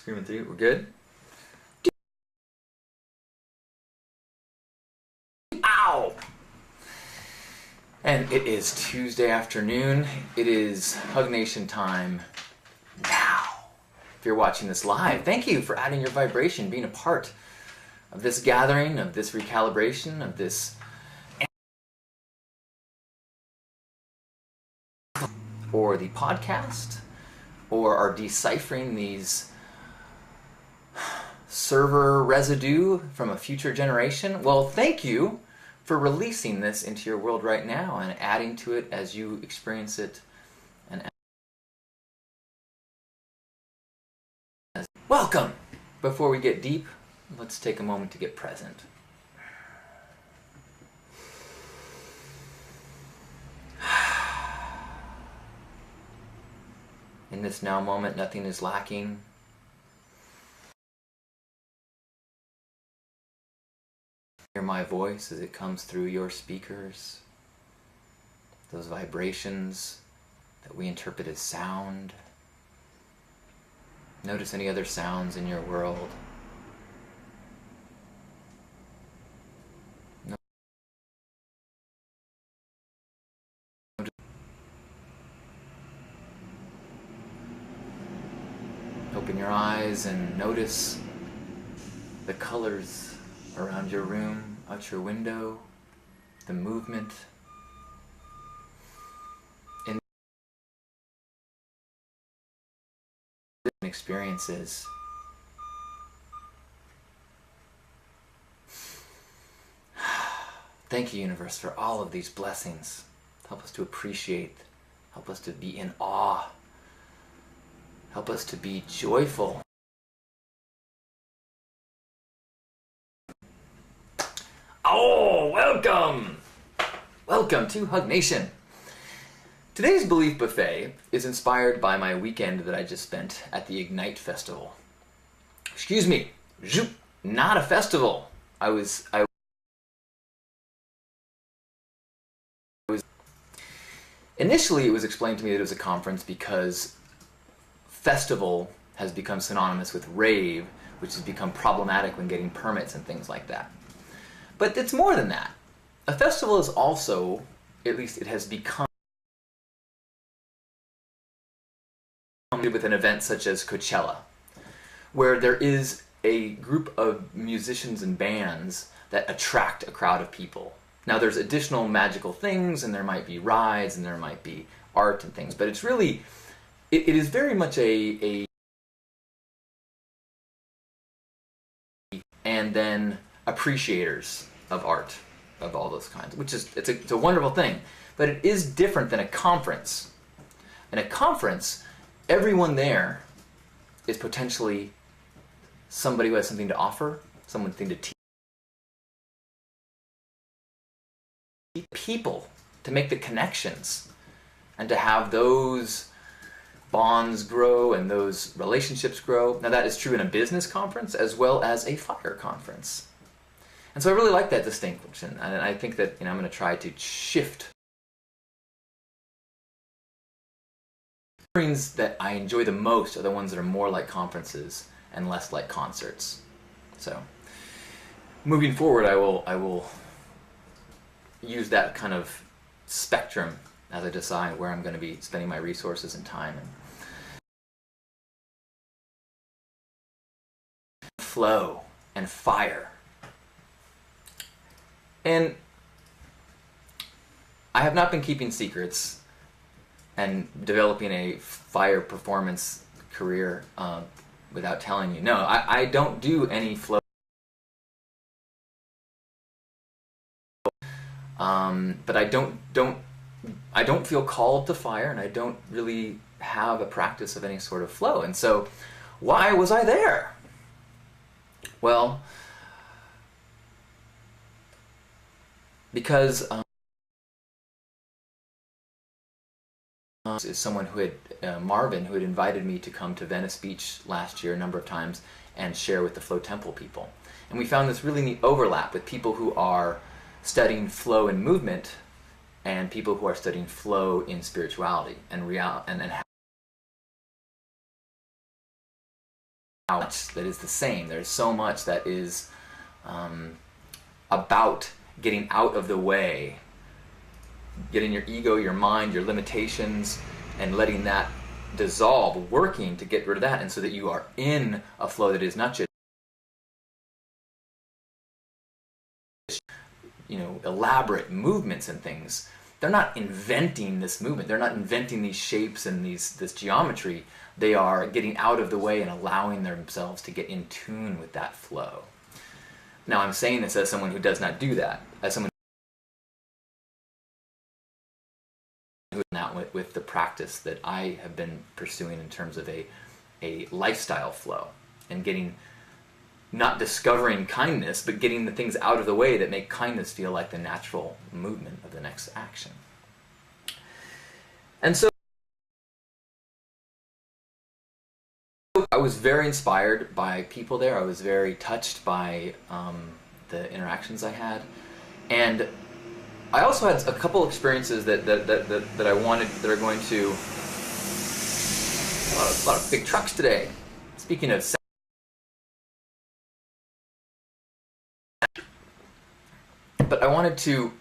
Screaming through. We're good? Ow! And it is Tuesday afternoon. It is Hugnation time now. If you're watching this live, thank you for adding your vibration, being a part of this gathering, of this recalibration, of this... or the podcast, or are deciphering these server residue from a future generation. Well, thank you for releasing this into your world right now and adding to it as you experience it. And welcome! Before we get deep, let's take a moment to get present. In this now moment, nothing is lacking. Hear my voice as it comes through your speakers. Those vibrations that we interpret as sound. Notice any other sounds in your world. Open your eyes and notice the colors around your room, out your window, the movement. In experiences. Thank you, universe, for all of these blessings. Help us to appreciate, help us to be in awe. Help us to be joyful. Oh, welcome! Welcome to Hugnation. Today's Belief Buffet is inspired by my weekend that I just spent at the Ignite Festival. Excuse me, not a festival. Initially it was explained to me that it was a conference because festival has become synonymous with rave, which has become problematic when getting permits and things like that. But it's more than that. A festival is also, at least it has become, with an event such as Coachella, where there is a group of musicians and bands that attract a crowd of people. Now there's additional magical things, and there might be rides, and there might be art and things, but it's really, it is very much a and then appreciators of art of all those kinds, which is it's a wonderful thing, but it is different than a conference. In a conference, everyone there is potentially somebody who has something to offer, something to teach people, to make the connections, and to have those bonds grow and those relationships grow. Now that is true in a business conference as well as a fire conference. And so I really like that distinction, and I think that I'm going to try to shift. Gatherings that I enjoy the most are the ones that are more like conferences and less like concerts. So moving forward, I will use that kind of spectrum as I decide where I'm going to be spending my resources and time. Flow and fire. And I have not been keeping secrets and developing a fire performance career without telling you. No, I don't do any flow. But I don't feel called to fire, and I don't really have a practice of any sort of flow. And so, why was I there? Well, because is someone who had, Marvin, who had invited me to come to Venice Beach last year a number of times and share with the Flow Temple people. And we found this really neat overlap with people who are studying flow and movement and people who are studying flow in spirituality and much that is the same. There's so much that is about getting out of the way, getting your ego, your mind, your limitations, and letting that dissolve, working to get rid of that, and so that you are in a flow that is not just, you know, elaborate movements and things. They're not inventing this movement. They're not inventing these shapes and this geometry. They are getting out of the way and allowing themselves to get in tune with that flow. Now, I'm saying this as someone who does not do that, as someone who is not with the practice that I have been pursuing in terms of a lifestyle flow, and getting, not discovering kindness, but getting the things out of the way that make kindness feel like the natural movement of the next action. And so I was very inspired by people there. I was very touched by the interactions I had. And I also had a couple experiences that I wanted, that are going to, a lot of big trucks today. Speaking of, but I wanted to,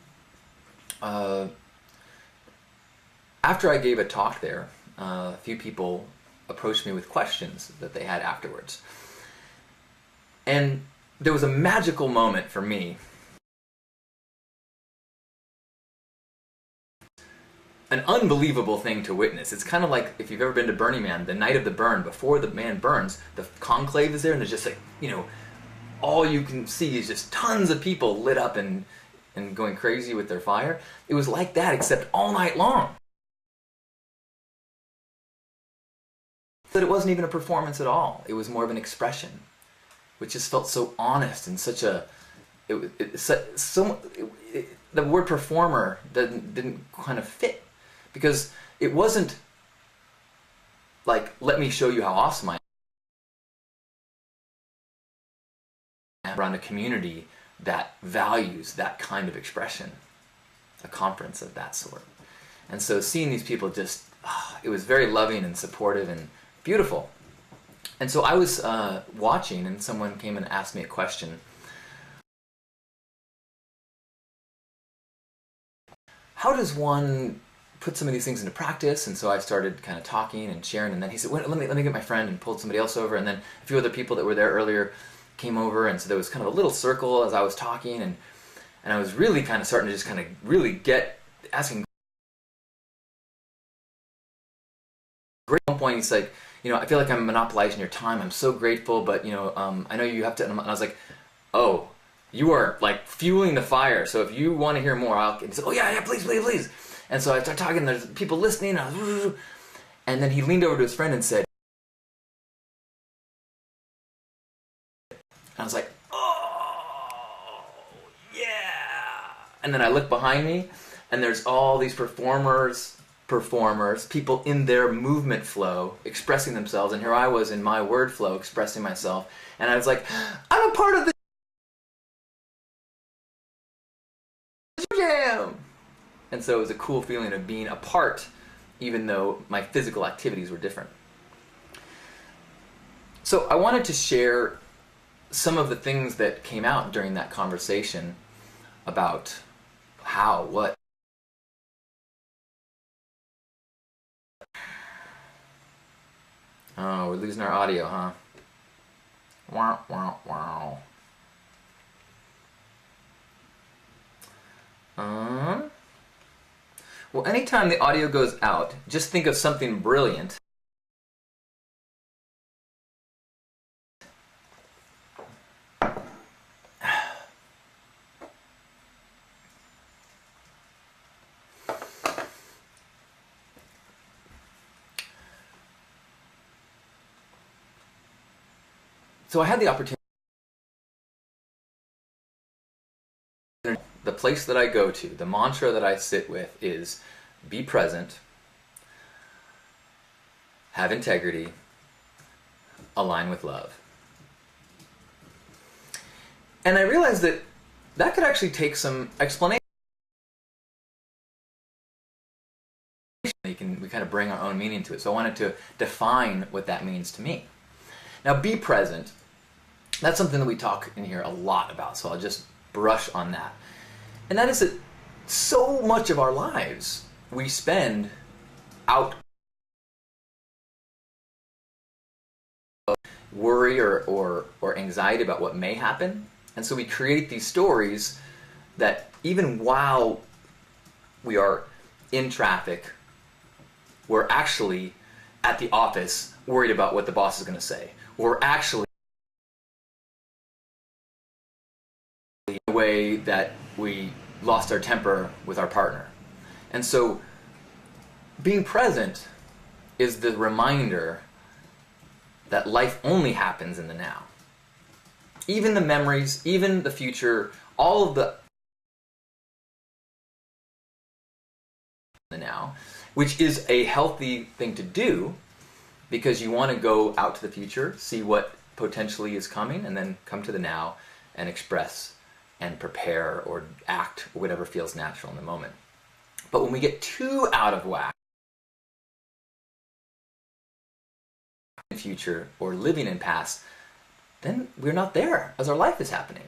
after I gave a talk there, a few people approached me with questions that they had afterwards. And there was a magical moment for me. An unbelievable thing to witness. It's kind of like if you've ever been to Burning Man, the night of the burn, before the man burns, the conclave is there, and there's just like, you know, all you can see is just tons of people lit up and going crazy with their fire. It was like that, except all night long. But it wasn't even a performance at all. It was more of an expression, which just felt so honest and such a, the word performer didn't kind of fit, because it wasn't like, let me show you how awesome I am, around a community that values that kind of expression, a conference of that sort. And so seeing these people just, it was very loving and supportive and beautiful. And so I was watching, and someone came and asked me a question. How does one put some of these things into practice? And so I started kind of talking and sharing, and then he said, well, let me get my friend, and pulled somebody else over, and then a few other people that were there earlier came over, and so there was kind of a little circle as I was talking, and I was really kind of starting to just kind of really get asking. At one point he's like, you know, I feel like I'm monopolizing your time. I'm so grateful, but you know, I know you have to. And I was like, oh, you are like fueling the fire. So if you want to hear more, I'll. And he said, oh yeah, please, please, please. And so I started talking. There's people listening. And then he leaned over to his friend and said, and I was like, oh yeah. And then I look behind me, and there's all these performers, people in their movement flow, expressing themselves, and here I was in my word flow, expressing myself, and I was like, I'm a part of the jam! And so it was a cool feeling of being a part, even though my physical activities were different. So I wanted to share some of the things that came out during that conversation about how, what, oh, we're losing our audio, huh? Wow, wow, wow. Well, anytime the audio goes out, just think of something brilliant. So I had the opportunity. The place that I go to, the mantra that I sit with is be present, have integrity, align with love. And I realized that that could actually take some explanation. We kind of bring our own meaning to it. So I wanted to define what that means to me. Now, be present. That's something that we talk in here a lot about, so I'll just brush on that. And that is that so much of our lives we spend out of worry or anxiety about what may happen. And so we create these stories that even while we are in traffic, we're actually at the office worried about what the boss is going to say. We're actually in a way that we lost our temper with our partner. And so being present is the reminder that life only happens in the now. Even the memories, even the future, all of the now, which is a healthy thing to do because you want to go out to the future, see what potentially is coming, and then come to the now and express and prepare or act or whatever feels natural in the moment. But when we get too out of whack in the future or living in past, then we're not there as our life is happening.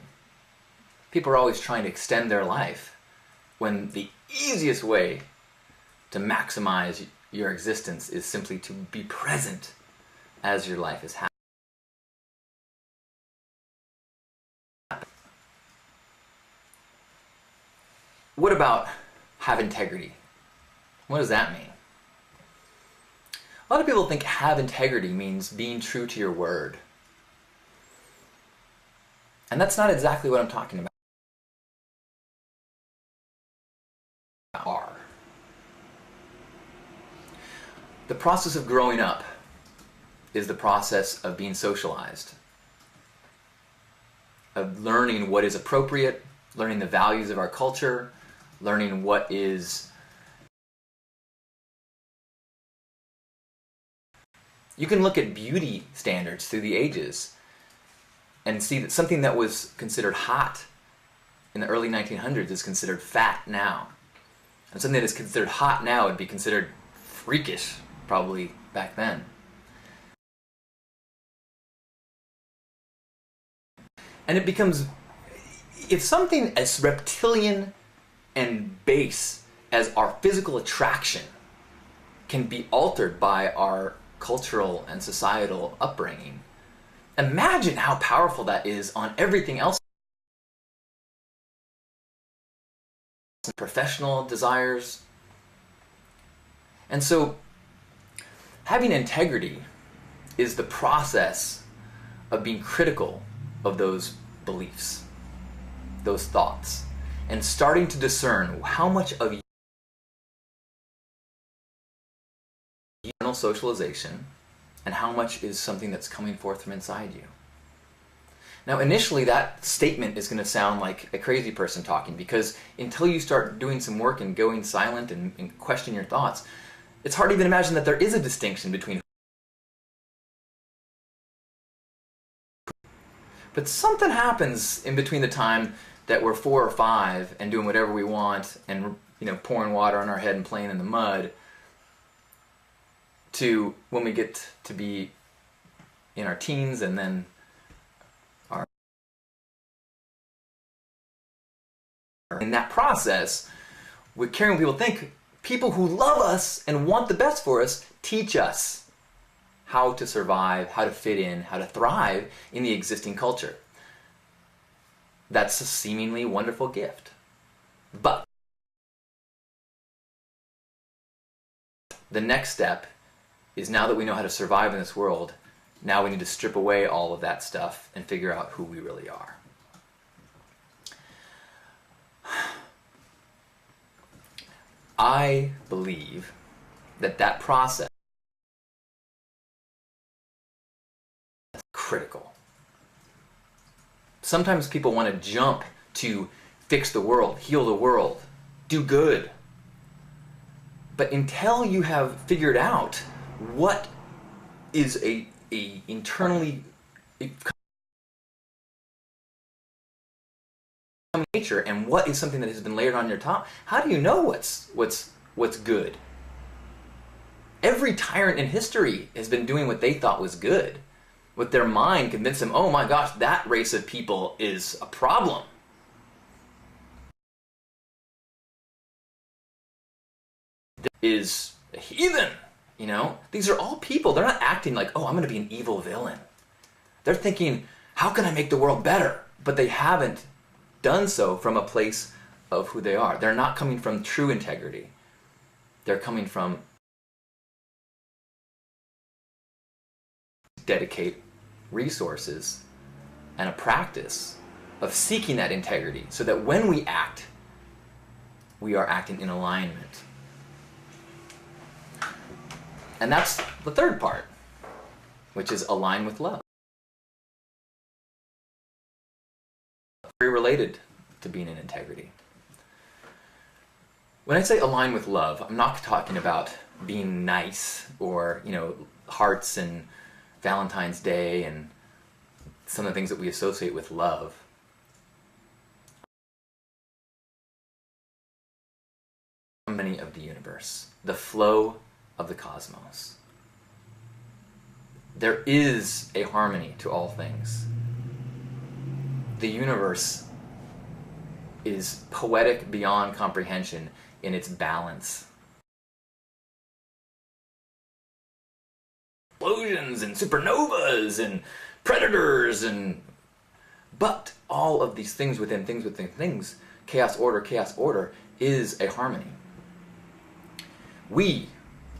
People are always trying to extend their life when the easiest way to maximize your existence is simply to be present as your life is happening. What about have integrity? What does that mean? A lot of people think have integrity means being true to your word. And that's not exactly what I'm talking about. The process of growing up is the process of being socialized, of learning what is appropriate, learning the values of our culture, learning what is... You can look at beauty standards through the ages and see that something that was considered hot in the early 1900s is considered fat now. And something that is considered hot now would be considered freakish, probably back then. And it becomes... If something as reptilian and base as our physical attraction can be altered by our cultural and societal upbringing, imagine how powerful that is on everything else. Professional desires. And so having integrity is the process of being critical of those beliefs, those thoughts, and starting to discern how much of internal socialization and how much is something that's coming forth from inside you. Now, initially, that statement is going to sound like a crazy person talking, because until you start doing some work and going silent and question your thoughts, it's hard to even imagine that there is a distinction between... But something happens in between the time that we're 4 or 5 and doing whatever we want and, you know, pouring water on our head and playing in the mud, to when we get to be in our teens and then in that process, we're caring what people think. People who love us and want the best for us teach us how to survive, how to fit in, how to thrive in the existing culture. That's a seemingly wonderful gift. But the next step is, now that we know how to survive in this world, now we need to strip away all of that stuff and figure out who we really are. I believe that that process is critical. Sometimes people want to jump to fix the world, heal the world, do good. But until you have figured out what is a internally nature and what is something that has been layered on your top, how do you know what's good? Every tyrant in history has been doing what they thought was good. with their mind convince them, oh my gosh, that race of people is a problem. Is a heathen, you know? These are all people. They're not acting like, oh, I'm going to be an evil villain. They're thinking, how can I make the world better? But they haven't done so from a place of who they are. They're not coming from true integrity. They're coming from dedicate resources and a practice of seeking that integrity so that when we act, we are acting in alignment. And that's the third part, which is align with love. Very related to being in integrity. When I say align with love, I'm not talking about being nice or, hearts and Valentine's Day and some of the things that we associate with love. Harmony of the universe, the flow of the cosmos. There is a harmony to all things. The universe is poetic beyond comprehension in its balance. Explosions and supernovas and predators but all of these things within things, chaos order is a harmony. We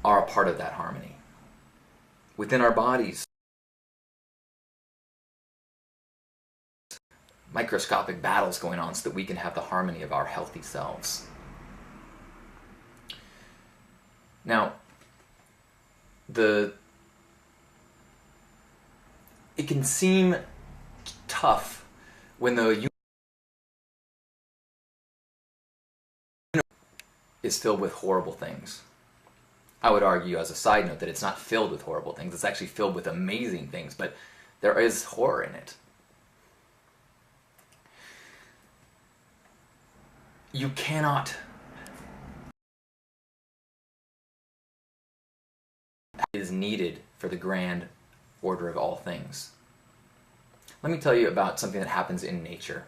are a part of that harmony. Within our bodies, microscopic battles going on so that we can have the harmony of our healthy selves. Now, it can seem tough when the universe is filled with horrible things. I would argue as a side note that it's not filled with horrible things, it's actually filled with amazing things, but there is horror in it. You cannot is needed for the grand order of all things. Let me tell you about something that happens in nature.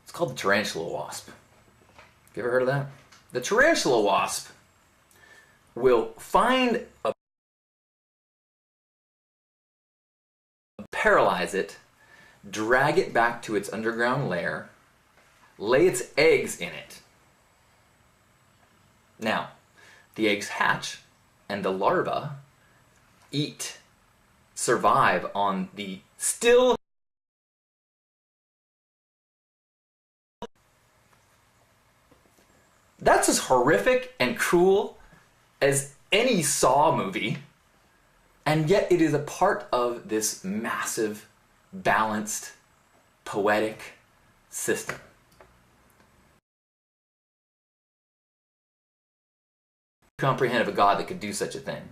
It's called the tarantula wasp. Have you ever heard of that? The tarantula wasp will find paralyze it, drag it back to its underground lair, lay its eggs in it. Now, the eggs hatch, and the larvae survive on the still That's as horrific and cruel as any Saw movie, and yet it is a part of this massive, balanced, poetic system. Comprehend of a God that could do such a thing?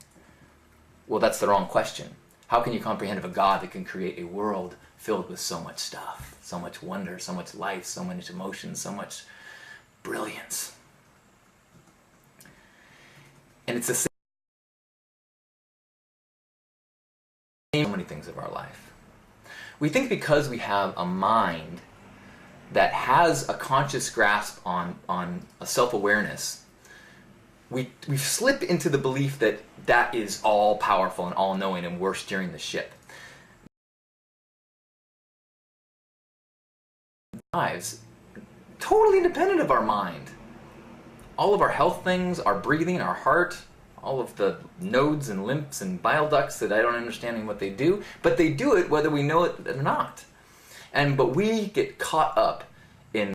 Well, that's the wrong question. How can you comprehend of a God that can create a world filled with so much stuff, so much wonder, so much life, so much emotion, so much brilliance? And it's the same in so many things of our life. We think because we have a mind that has a conscious grasp on a self-awareness, we slip into the belief that that is all-powerful and all-knowing and we're steering the ship. Lives totally independent of our mind. All of our health things, our breathing, our heart, all of the nodes and lymphs and bile ducts that I don't understand what they do, but they do it whether we know it or not. But we get caught up in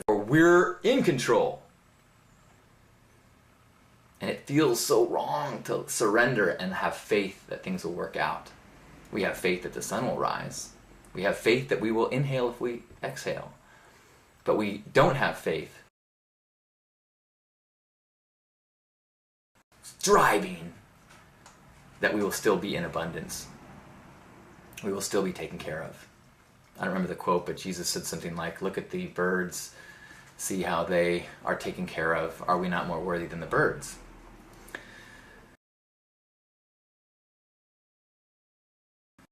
we're in control. And it feels so wrong to surrender and have faith that things will work out. We have faith that the sun will rise. We have faith that we will inhale if we exhale. But we don't have faith striving that we will still be in abundance. We will still be taken care of. I don't remember the quote, but Jesus said something like, look at the birds, see how they are taken care of. Are we not more worthy than the birds?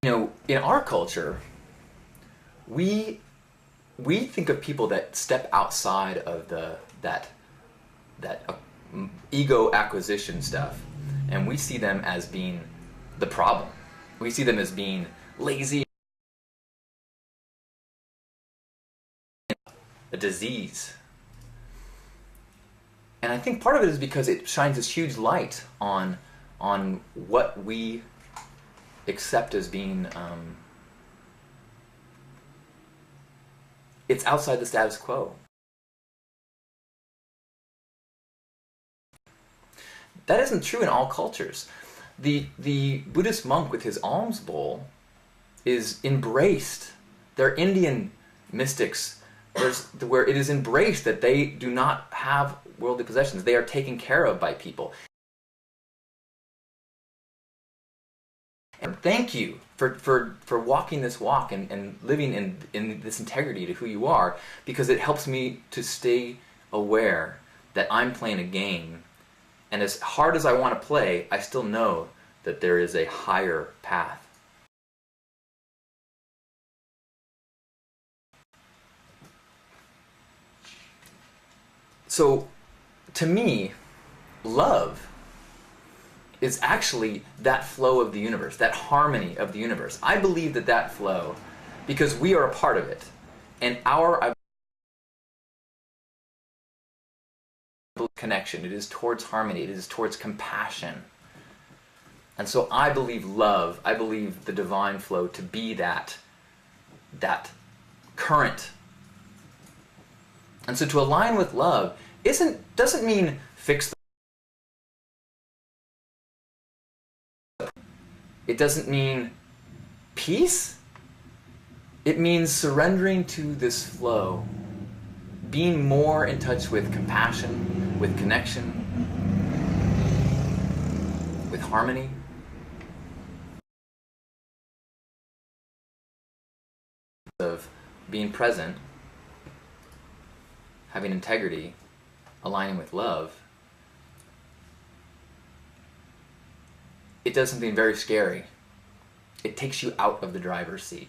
In our culture, we think of people that step outside of that ego acquisition stuff, and we see them as being the problem. We see them as being lazy, a disease. And I think part of it is because it shines this huge light on what we accept as being it's outside the status quo. That isn't true in all cultures. The Buddhist monk with his alms bowl is embraced. They're Indian mystics. Where it is embraced that they do not have worldly possessions. They are taken care of by people. And thank you for walking this walk and living in this integrity to who you are, because it helps me to stay aware that I'm playing a game. And as hard as I want to play, I still know that there is a higher path. So, to me, love is actually that flow of the universe, that harmony of the universe. I believe that flow, because we are a part of it, and our connection, it is towards harmony, it is towards compassion. And so I believe love, I believe the divine flow to be that current. And so to align with love doesn't mean fix it doesn't mean peace. It means surrendering to this flow, being more in touch with compassion, with connection, with harmony. Of being present, having integrity, aligning with love, it does something very scary. It takes you out of the driver's seat.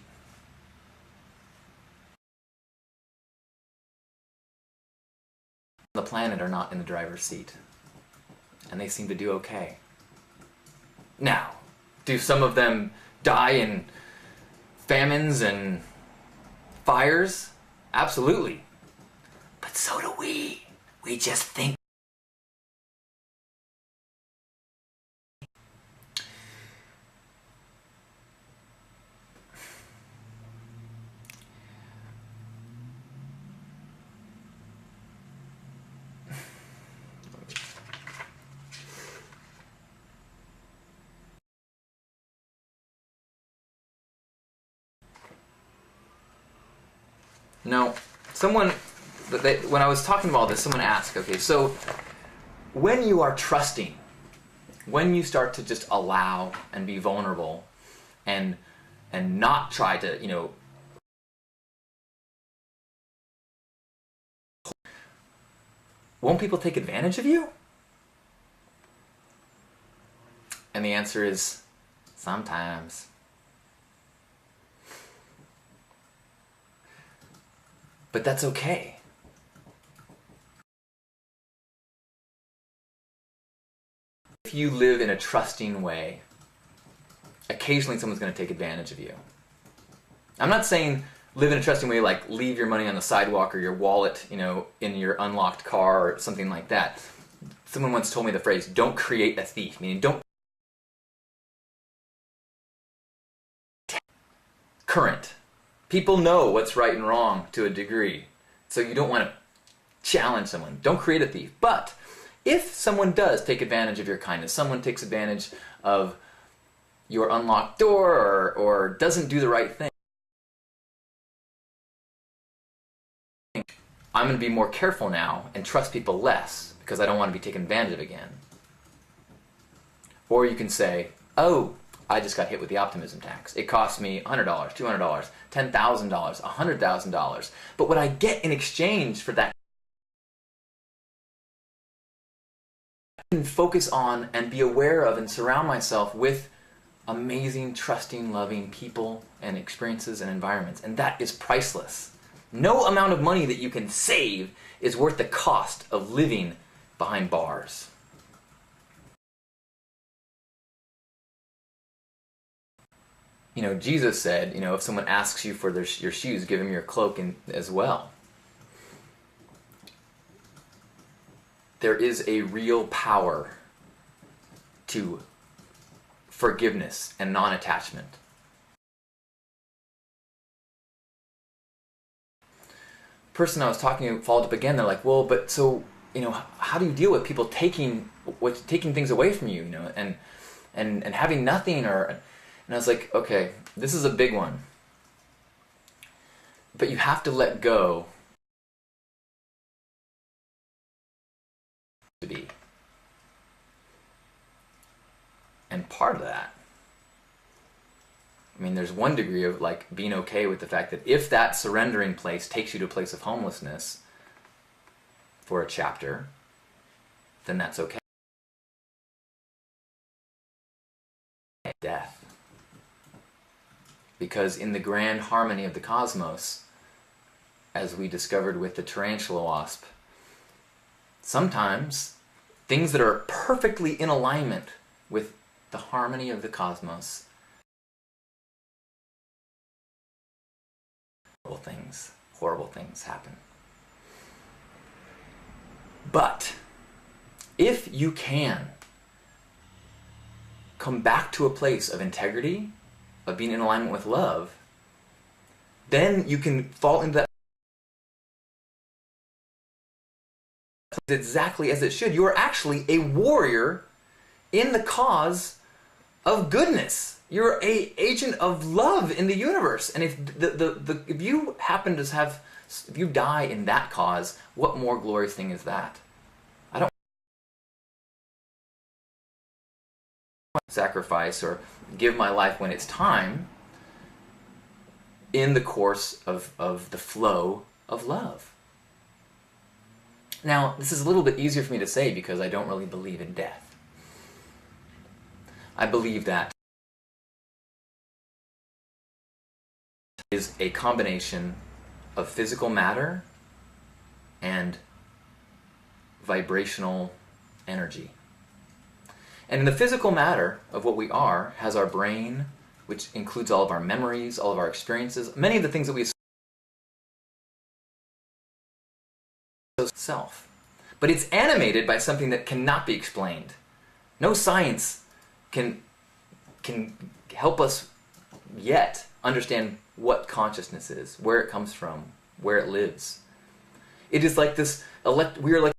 The planet are not in the driver's seat, and they seem to do okay. Now, do some of them die in famines and fires? Absolutely. But so do we. We just think. No, when I was talking about all this, someone asked, okay, so when you are trusting, when you start to just allow and be vulnerable and not try to, won't people take advantage of you? And the answer is, sometimes. But that's okay. If you live in a trusting way, occasionally someone's going to take advantage of you. I'm not saying live in a trusting way like leave your money on the sidewalk or your wallet, in your unlocked car or something like that. Someone once told me the phrase, don't create a thief, meaning don't current. People know what's right and wrong to a degree, so you don't want to challenge someone. Don't create a thief. But if someone does take advantage of your kindness, someone takes advantage of your unlocked door or doesn't do the right thing, I'm going to be more careful now and trust people less because I don't want to be taken advantage of again. Or you can say, oh, I just got hit with the optimism tax. It cost me $100, $200, $10,000, $100,000. But what I get in exchange for that, I can focus on and be aware of and surround myself with amazing, trusting, loving people and experiences and environments. And that is priceless. No amount of money that you can save is worth the cost of living behind bars. Jesus said, if someone asks you for your shoes, give them your cloak as well. There is a real power to forgiveness and non-attachment. Person I was talking to followed up again. They're like, well, but so, how do you deal with people taking things away from you, and having nothing, and I was like, okay, this is a big one. But you have to let go to be. And part of that, there's one degree of being okay with the fact that if that surrendering place takes you to a place of homelessness for a chapter, then that's okay. Death. Because in the grand harmony of the cosmos, as we discovered with the tarantula wasp, sometimes things that are perfectly in alignment with the harmony of the cosmos, horrible things happen. But if you can come back to a place of integrity, of being in alignment with love, then you can fall into that exactly as it should. You are actually a warrior in the cause of goodness. You're an agent of love in the universe. And if you happen to if you die in that cause, what more glorious thing is that? I don't sacrifice or give my life when it's time in the course of the flow of love. Now, this is a little bit easier for me to say because I don't really believe in death. I believe that is a combination of physical matter and vibrational energy. And in the physical matter of what we are has our brain, which includes all of our memories, all of our experiences, many of the things that we self. But it's animated by something that cannot be explained. No science can help us yet understand what consciousness is, where it comes from, where it lives. It is like this, we are like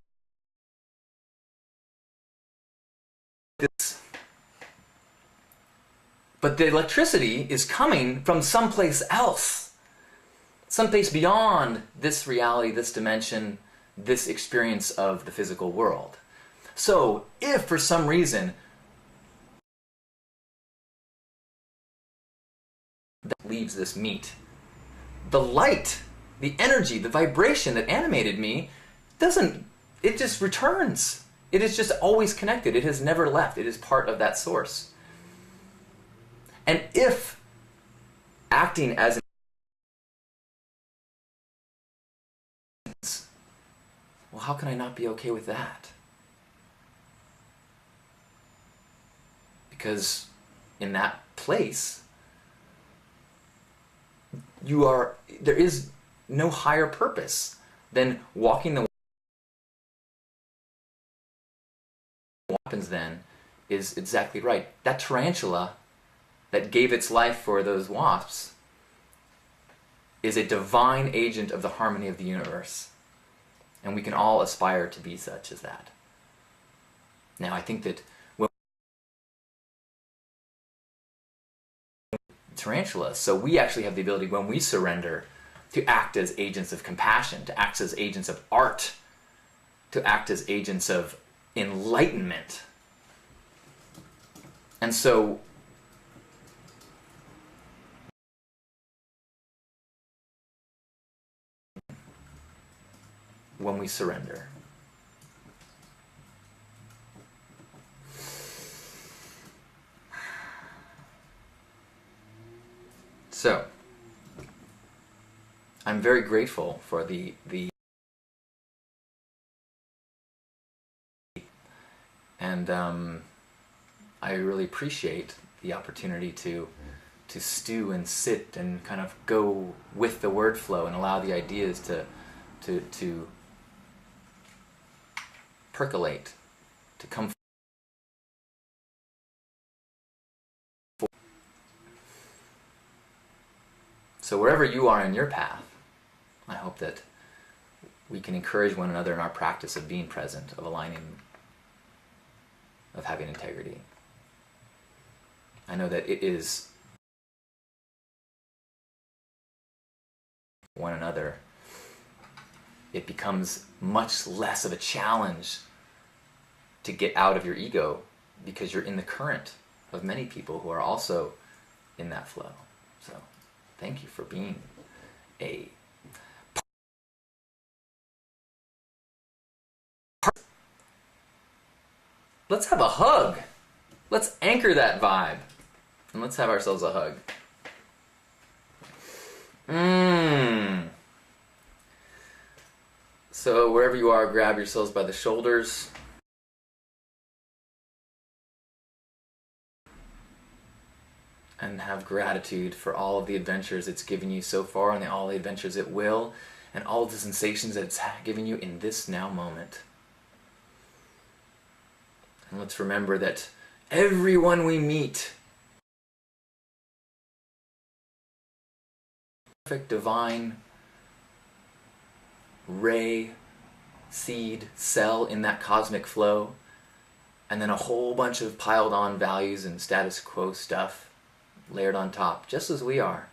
this, but the electricity is coming from someplace else, someplace beyond this reality, this dimension, this experience of the physical world. So, if for some reason that leaves this meat, the light, the energy, the vibration that animated me it just returns. It is just always connected. It has never left. It is part of that source. And if acting as well, how can I not be okay with that? Because in that place, there is no higher purpose than walking the way. What happens then is exactly right. That tarantula that gave its life for those wasps is a divine agent of the harmony of the universe. And we can all aspire to be such as that. Now, I think that tarantulas, so we actually have the ability when we surrender to act as agents of compassion, to act as agents of art, to act as agents of enlightenment. And so when we surrender, So, I'm very grateful for and I really appreciate the opportunity to stew and sit and kind of go with the word flow and allow the ideas to percolate, to come forward. So wherever you are in your path, I hope that we can encourage one another in our practice of being present, of aligning, of having integrity. I know that it is one another. It becomes much less of a challenge to get out of your ego because you're in the current of many people who are also in that flow. So thank you for being a Let's have a hug. Let's anchor that vibe. And let's have ourselves a hug. So wherever you are, grab yourselves by the shoulders. And have gratitude for all of the adventures it's given you so far, and all the adventures it will, and all of the sensations that it's given you in this now moment. And let's remember that everyone we meet, perfect divine ray, seed, cell in that cosmic flow, and then a whole bunch of piled on values and status quo stuff layered on top, just as we are.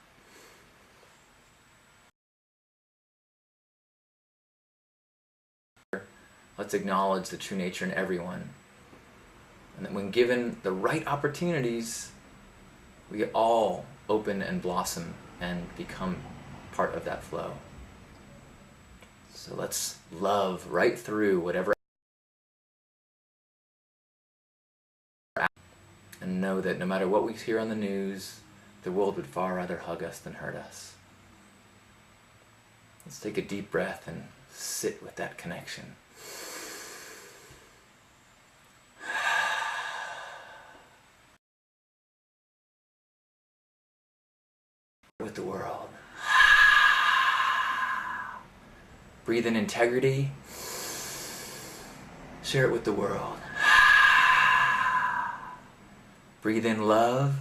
Let's acknowledge the true nature in everyone. And that when given the right opportunities, we all open and blossom and become part of that flow. So let's love right through whatever, and know that no matter what we hear on the news, the world would far rather hug us than hurt us. Let's take a deep breath and sit with that connection. With the world. Breathe in integrity. Share it with the world. Breathe in love.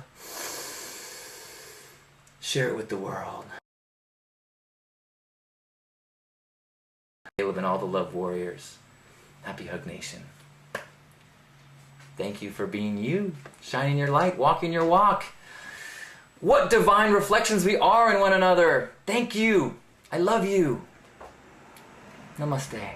Share it with the world. Caleb and all the love warriors. Happy Hugnation. Thank you for being you, shining your light, walking your walk. What divine reflections we are in one another. Thank you. I love you. Namaste.